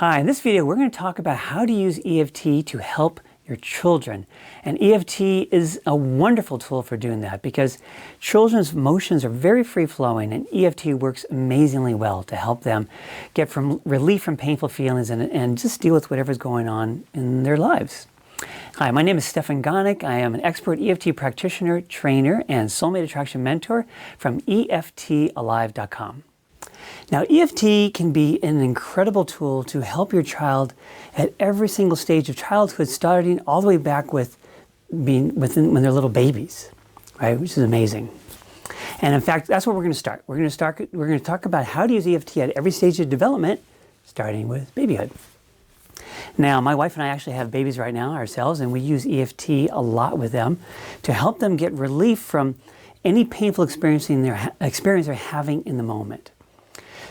Hi, in this video we're going to talk about how to use EFT to help your children. And EFT is a wonderful tool for doing that because children's emotions are very free-flowing, and EFT works amazingly well to help them get relief from painful feelings and just deal with whatever's going on in their lives. Hi, my name is Stefan Gonick. I am an expert EFT practitioner, trainer, and soulmate attraction mentor from EFTalive.com. Now, EFT can be an incredible tool to help your child at every single stage of childhood, starting all the way back with when they're little babies, right? Which is amazing. And in fact, that's where we're going to start. We're going to talk about how to use EFT at every stage of development, starting with babyhood. Now, my wife and I actually have babies right now ourselves, and we use EFT a lot with them to help them get relief from any painful experience they're having in the moment.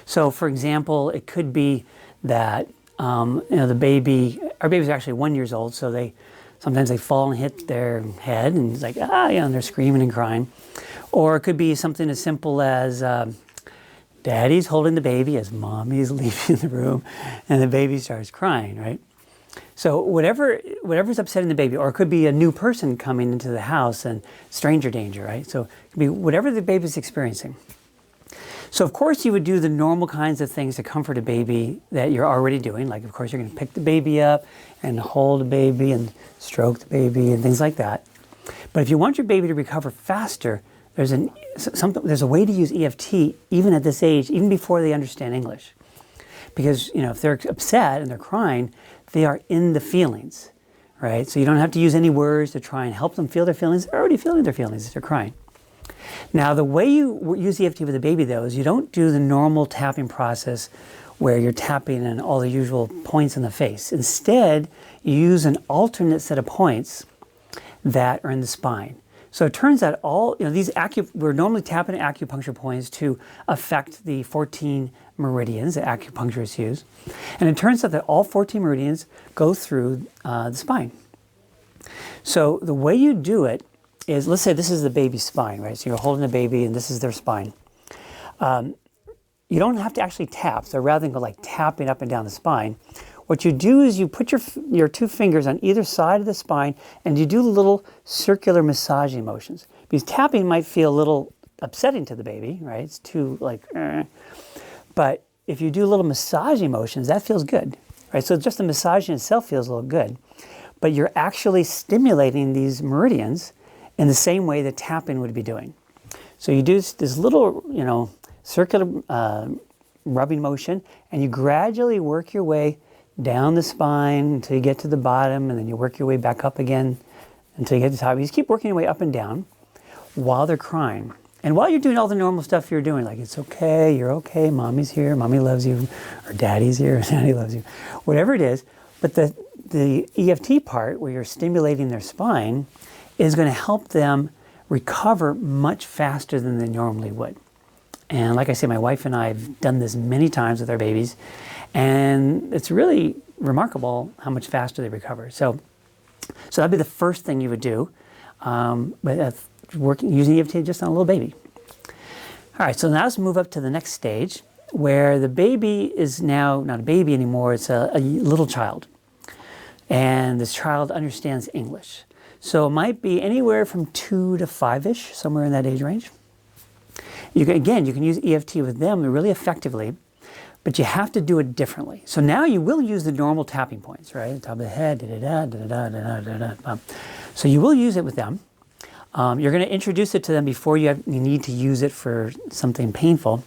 So, for example, it could be that our babies are actually 1 year old, so sometimes they fall and hit their head, and it's like and they're screaming and crying. Or it could be something as simple as Daddy's holding the baby as Mommy's leaving the room, and the baby starts crying, right? So whatever's upsetting the baby, or it could be a new person coming into the house and stranger danger, right? So it could be whatever the baby's experiencing. So of course you would do the normal kinds of things to comfort a baby that you're already doing. Like, of course, you're going to pick the baby up and hold the baby and stroke the baby and things like that. But if you want your baby to recover faster, there's a way to use EFT even at this age, even before they understand English. Because if they're upset and they're crying, they are in the feelings, right? So you don't have to use any words to try and help them feel their feelings. They're already feeling their feelings if they're crying. Now, the way you use EFT with a baby, though, is you don't do the normal tapping process where you're tapping in all the usual points in the face. Instead, you use an alternate set of points that are in the spine. So it turns out we're normally tapping acupuncture points to affect the 14 meridians that acupuncturists use. And it turns out that all 14 meridians go through the spine. So the way you do it is, let's say this is the baby's spine, right? So you're holding the baby and this is their spine. You don't have to actually tap. So rather than go like tapping up and down the spine, what you do is you put your two fingers on either side of the spine and you do little circular massaging motions. Because tapping might feel a little upsetting to the baby, right? It's too But if you do little massaging motions, that feels good, right? So just the massaging itself feels a little good. But you're actually stimulating these meridians in the same way that tapping would be doing. So you do this little, circular rubbing motion, and you gradually work your way down the spine until you get to the bottom, and then you work your way back up again until you get to the top. You just keep working your way up and down while they're crying. And while you're doing all the normal stuff you're doing, like it's okay, you're okay, Mommy's here, Mommy loves you, or Daddy's here, Daddy loves you, whatever it is. But the EFT part, where you're stimulating their spine, is going to help them recover much faster than they normally would. And like I say, my wife and I have done this many times with our babies, and it's really remarkable how much faster they recover. So that'd be the using EFT just on a little baby. All right, so now let's move up to the next stage, where the baby is now not a baby anymore, it's a little child. And this child understands English. So it might be anywhere from 2 to 5-ish, somewhere in that age range. You can use EFT with them really effectively, but you have to do it differently. So now you will use the normal tapping points, right? Top of the head, da-da-da, da-da-da, da-da-da, da-da. So you will use it with them. You're going to introduce it to them before you need to use it for something painful.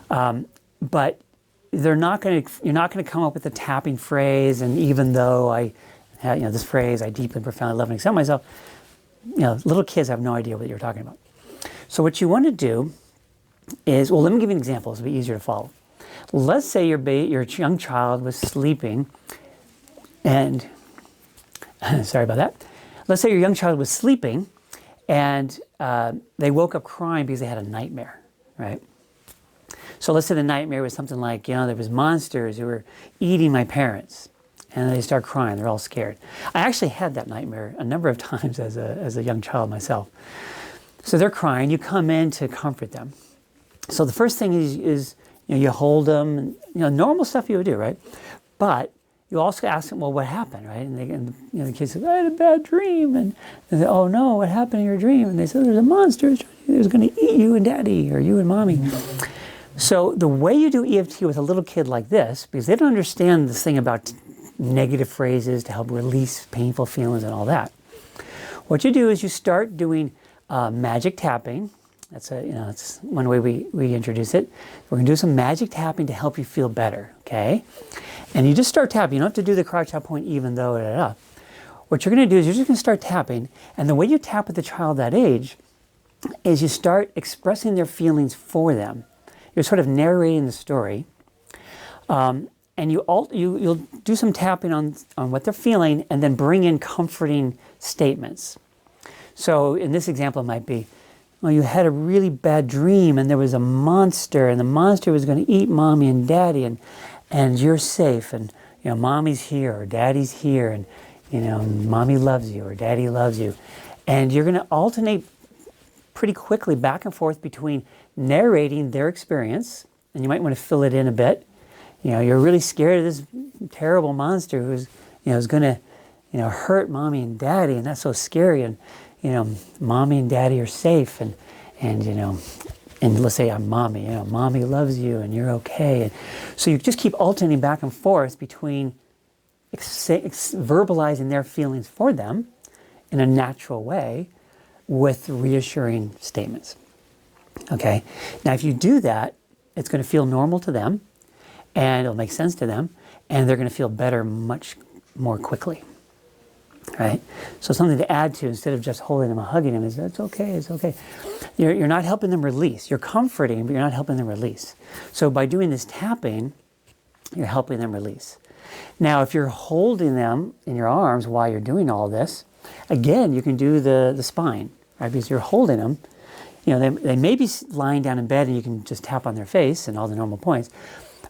But you're not going to come up with a tapping phrase, and even though I had, this phrase, I deeply, profoundly love and accept myself, little kids have no idea what you're talking about. So what you want to do is, let me give you an example. It'll be easier to follow. Let's say your young child was sleeping, and sorry about that. Let's say your young child was sleeping, and they woke up crying because they had a nightmare, right? So let's say the nightmare was something like, there was monsters who were eating my parents. And they start crying. They're all scared. I actually had that nightmare a number of times as a young child myself. So they're crying. You come in to comfort them. So the first thing is you hold them. Normal stuff you would do, right? But you also ask them, well, what happened, right? And the kids say, I had a bad dream. And they say, oh no, what happened in your dream? And they say, there's a monster who's going to eat you and daddy, or you and mommy. So the way you do EFT with a little kid like this, because they don't understand this thing about negative phrases to help release painful feelings and all that. What you do is you start doing magic tapping. That's one way we introduce it. We're going to do some magic tapping to help you feel better, okay? And you just start tapping. You don't have to do the crouch tap point even though, What you're going to do is you're just going to start tapping. And the way you tap with the child that age is you start expressing their feelings for them. You're sort of narrating the story. And you'll do some tapping on what they're feeling and then bring in comforting statements. So in this example, it might be, well, you had a really bad dream and there was a monster and the monster was going to eat mommy and daddy and you're safe and mommy's here or daddy's here and mommy loves you or daddy loves you. And you're going to alternate pretty quickly back and forth between narrating their experience, and you might want to fill it in a bit. You're really scared of this terrible monster who's is going to hurt mommy and daddy, and that's so scary. And mommy and daddy are safe, and let's say I'm mommy. Mommy loves you, and you're okay. And so you just keep alternating back and forth between verbalizing their feelings for them in a natural way with reassuring statements. Okay. Now, if you do that, it's going to feel normal to them, and it'll make sense to them, and they're going to feel better much more quickly. Right? So something to add to, instead of just holding them and hugging them, is it's okay, it's okay. You're not helping them release. You're comforting, but you're not helping them release. So by doing this tapping, you're helping them release. Now, if you're holding them in your arms while you're doing all this, again, you can do the spine, right? Because you're holding them. They may be lying down in bed and you can just tap on their face and all the normal points.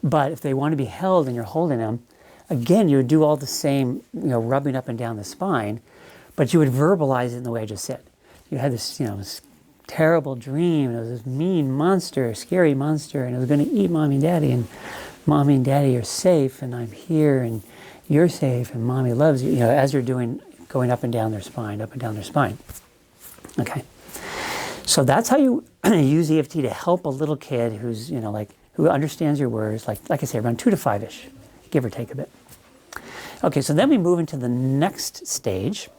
But if they want to be held and you're holding them, again, you would do all the same, rubbing up and down the spine, but you would verbalize it in the way I just said. You had this, this terrible dream. It was this mean monster, scary monster, and it was going to eat mommy and mommy and daddy are safe, and I'm here, and you're safe, and mommy loves you. As you're going up and down their spine, up and down their spine. Okay. So that's how you use EFT to help a little kid who's, who understands your words, like I say, around 2 to 5-ish, give or take a bit. Okay, so then we move into the next stage,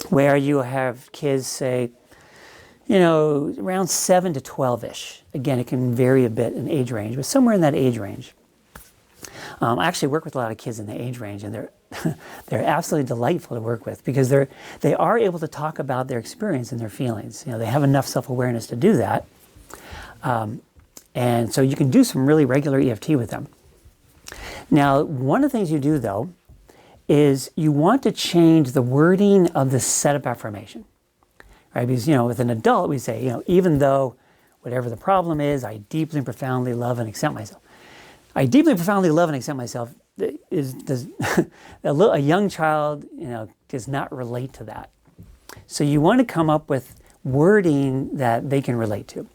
where you have kids, say, around 7 to 12-ish. Again, it can vary a bit in age range, but somewhere in that age range. I actually work with a lot of kids in the age range, and they're absolutely delightful to work with, because they are able to talk about their experience and their feelings. They have enough self-awareness to do that. And so you can do some really regular EFT with them. Now, one of the things you do, though, is you want to change the wording of the setup affirmation. Right? Because, with an adult, we say, even though whatever the problem is, I deeply and profoundly love and accept myself. I deeply and profoundly love and accept myself a young child, does not relate to that. So you want to come up with wording that they can relate to.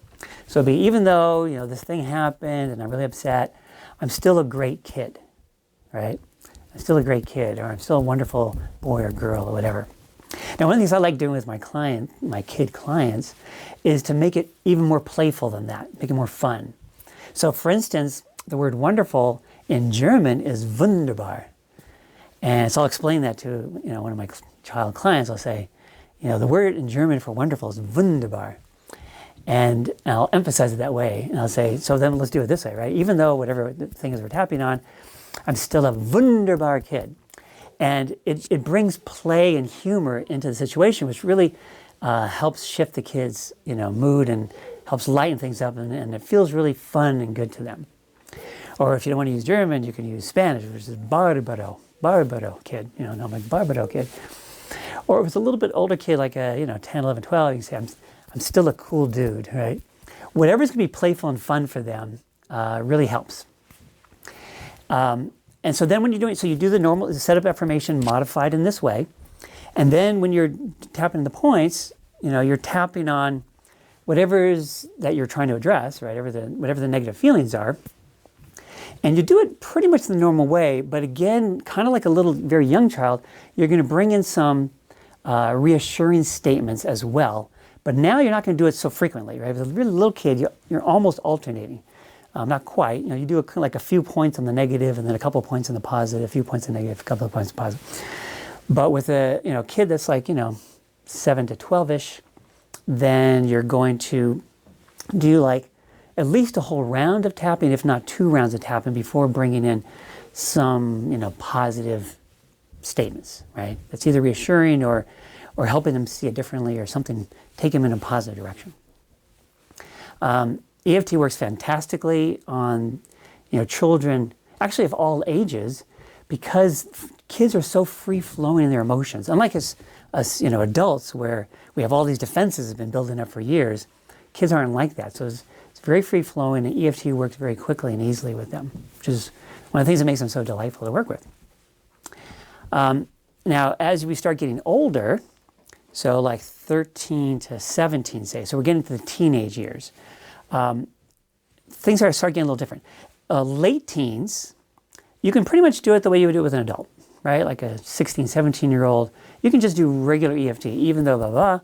So it'd be, even though, this thing happened and I'm really upset, I'm still a great kid, right? I'm still a great kid, or I'm still a wonderful boy or girl or whatever. Now, one of the things I like doing with my kid clients, is to make it even more playful than that, make it more fun. So for instance, the word wonderful in German is wunderbar. And so I'll explain that to one of my child clients. I'll say, the word in German for wonderful is wunderbar. And I'll emphasize it that way. And I'll say, so then let's do it this way, right? Even though whatever the thing is we're tapping on, I'm still a wunderbar kid. And it brings play and humor into the situation, which really helps shift the kids' mood and helps lighten things up, and it feels really fun and good to them. Or if you don't want to use German, you can use Spanish, which is barbaro kid, not like barbaro kid. Or if it's a little bit older kid, like a 10, 11, 12, you can say, I'm still a cool dude, right? Whatever's going to be playful and fun for them really helps. And so then when you're doing, so you do the normal setup affirmation modified in this way. And then when you're tapping the points, you're tapping on whatever is that you're trying to address, right? Whatever the negative feelings are. And you do it pretty much the normal way, but again, kind of like a little, very young child, you're going to bring in some reassuring statements as well. But now you're not going to do it so frequently, right? With a really little kid, you're almost alternating. Not quite. You do like a few points on the negative, and then a couple of points on the positive, a few points on the negative, a couple of points on the positive. But with a kid that's like 7 to 12ish, then you're going to do like at least a whole round of tapping, if not 2 rounds of tapping, before bringing in some positive statements, right? That's either reassuring or helping them see it differently, or something, take them in a positive direction. EFT works fantastically on children, actually of all ages, because kids are so free-flowing in their emotions. Unlike us adults, where we have all these defenses that have been building up for years, kids aren't like that. So it's very free-flowing, and EFT works very quickly and easily with them, which is one of the things that makes them so delightful to work with. Now, as we start getting older, so like 13 to 17, say, so we're getting to the teenage years, things start getting a little different. Late teens, you can pretty much do it the way you would do it with an adult, right? Like a 16, 17-year-old, you can just do regular EFT, even though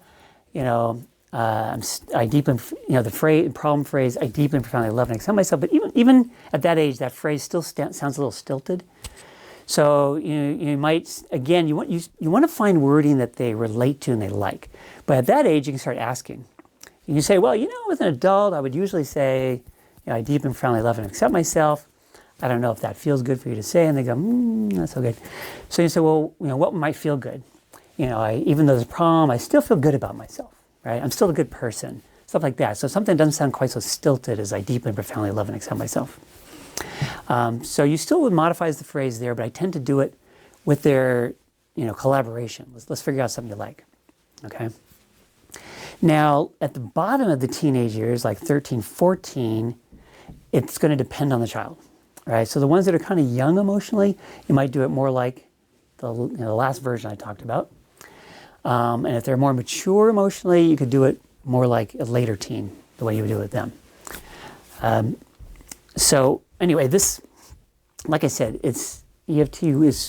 I deeply, the problem phrase, I deeply and profoundly love and accept myself. But even at that age, that phrase still sounds a little stilted. So you might, again, you want to find wording that they relate to and they like. But at that age, you can start asking. You can say, well, with an adult, I would usually say, I deeply and profoundly love and accept myself. I don't know if that feels good for you to say. And they go, that's so good. So you say, well, what might feel good? Even though there's a problem, I still feel good about myself, right? I'm still a good person, stuff like that. So something that doesn't sound quite so stilted as I deeply and profoundly love and accept myself. So you still would modify the phrase there, but I tend to do it with their, collaboration. Let's figure out something you like, okay? Now, at the bottom of the teenage years, like 13, 14, it's going to depend on the child, right? So the ones that are kind of young emotionally, you might do it more like the last version I talked about. And if they're more mature emotionally, you could do it more like a later teen, the way you would do it with them. So anyway, this, like I said, EFT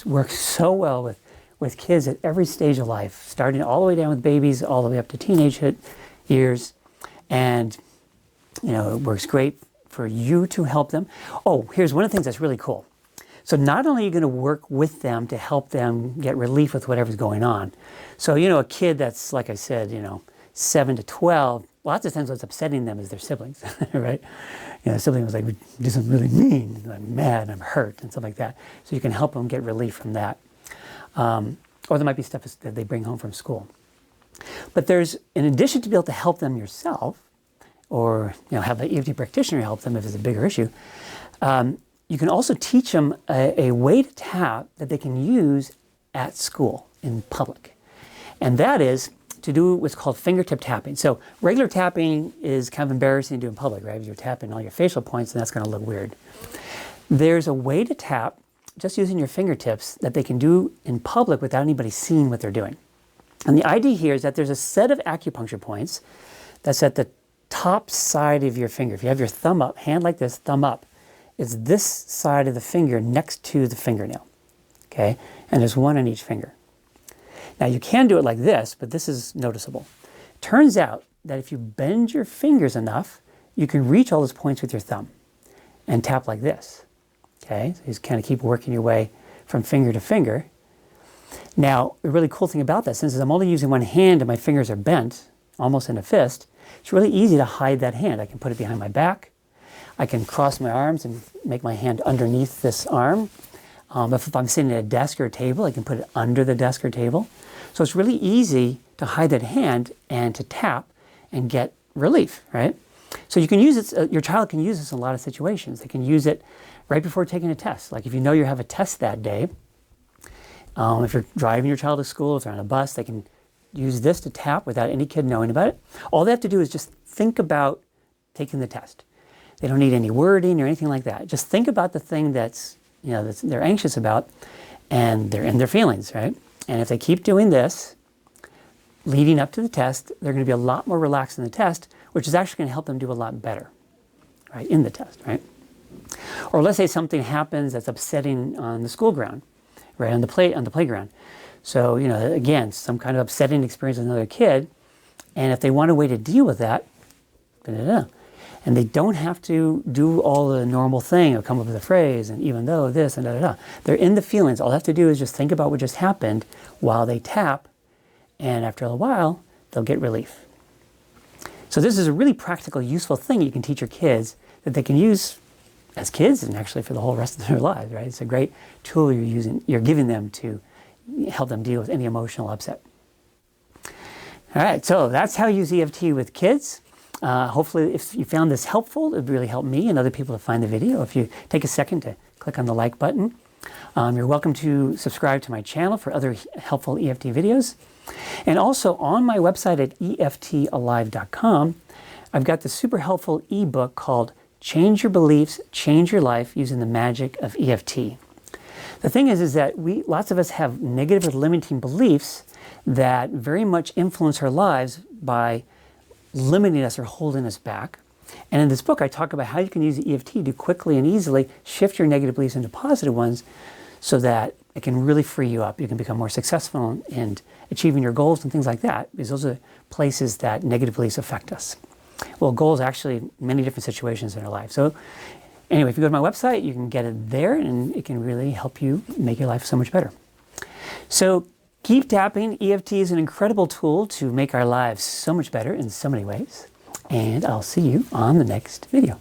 works so well with kids at every stage of life, starting all the way down with babies, all the way up to teenage years. And, it works great for you to help them. Oh, here's one of the things that's really cool. So not only are you going to work with them to help them get relief with whatever's going on. So, a kid that's, like I said, 7 to 12, lots of times what's upsetting them is their siblings, right? The sibling was like, do something really mean, and I'm mad, and I'm hurt, and stuff like that. So you can help them get relief from that. Or there might be stuff that they bring home from school. But there's, in addition to be able to help them yourself, or have an EFT practitioner help them if it's a bigger issue, you can also teach them a way to tap that they can use at school in public. And that is to do what's called fingertip tapping. So regular tapping is kind of embarrassing to do in public, right? If you're tapping all your facial points, and that's going to look weird. There's a way to tap just using your fingertips that they can do in public without anybody seeing what they're doing. And the idea here is that there's a set of acupuncture points that's at the top side of your finger. If you have your thumb up, hand like this, thumb up, it's this side of the finger next to the fingernail, okay? And there's one on each finger. Now you can do it like this, but this is noticeable. Turns out that if you bend your fingers enough, you can reach all those points with your thumb and tap like this, okay? So you just kind of keep working your way from finger to finger. Now, the really cool thing about that, since I'm only using one hand and my fingers are bent, almost in a fist, it's really easy to hide that hand. I can put it behind my back. I can cross my arms and make my hand underneath this arm. If I'm sitting at a desk or a table, I can put it under the desk or table. So it's really easy to hide that hand and to tap and get relief, right? So you can use it, your child can use this in a lot of situations. They can use it right before taking a test. Like if you know you have a test that day, if you're driving your child to school, if they're on a bus, they can use this to tap without any kid knowing about it. All they have to do is just think about taking the test. They don't need any wording or anything like that. Just think about the thing that's they're anxious about and their feelings, right? And if they keep doing this, leading up to the test, they're going to be a lot more relaxed in the test, which is actually going to help them do a lot better, right, in the test, right? Or let's say something happens that's upsetting on the school ground, right, on the playground. So, again, some kind of upsetting experience with another kid, and if they want a way to deal with that, and they don't have to do all the normal thing or come up with a phrase, and even though this and They're in the feelings. All they have to do is just think about what just happened while they tap, and after a while, they'll get relief. So this is a really practical, useful thing you can teach your kids that they can use as kids and actually for the whole rest of their lives, right? It's a great tool you're giving them to help them deal with any emotional upset. All right, so that's how you use EFT with kids. Hopefully, if you found this helpful, it would really help me and other people to find the video. If you take a second to click on the like button. You're welcome to subscribe to my channel for other helpful EFT videos. And also on my website at EFTalive.com, I've got the super helpful ebook called Change Your Beliefs, Change Your Life Using the Magic of EFT. The thing is that lots of us have negative or limiting beliefs that very much influence our lives by limiting us or holding us back. And in this book, I talk about how you can use the EFT to quickly and easily shift your negative beliefs into positive ones so that it can really free you up. You can become more successful in achieving your goals and things like that, because those are places that negative beliefs affect us. Well, goals are actually many different situations in our life. So anyway, if you go to my website, you can get it there, and it can really help you make your life so much better. So keep tapping. EFT is an incredible tool to make our lives so much better in so many ways. And I'll see you on the next video.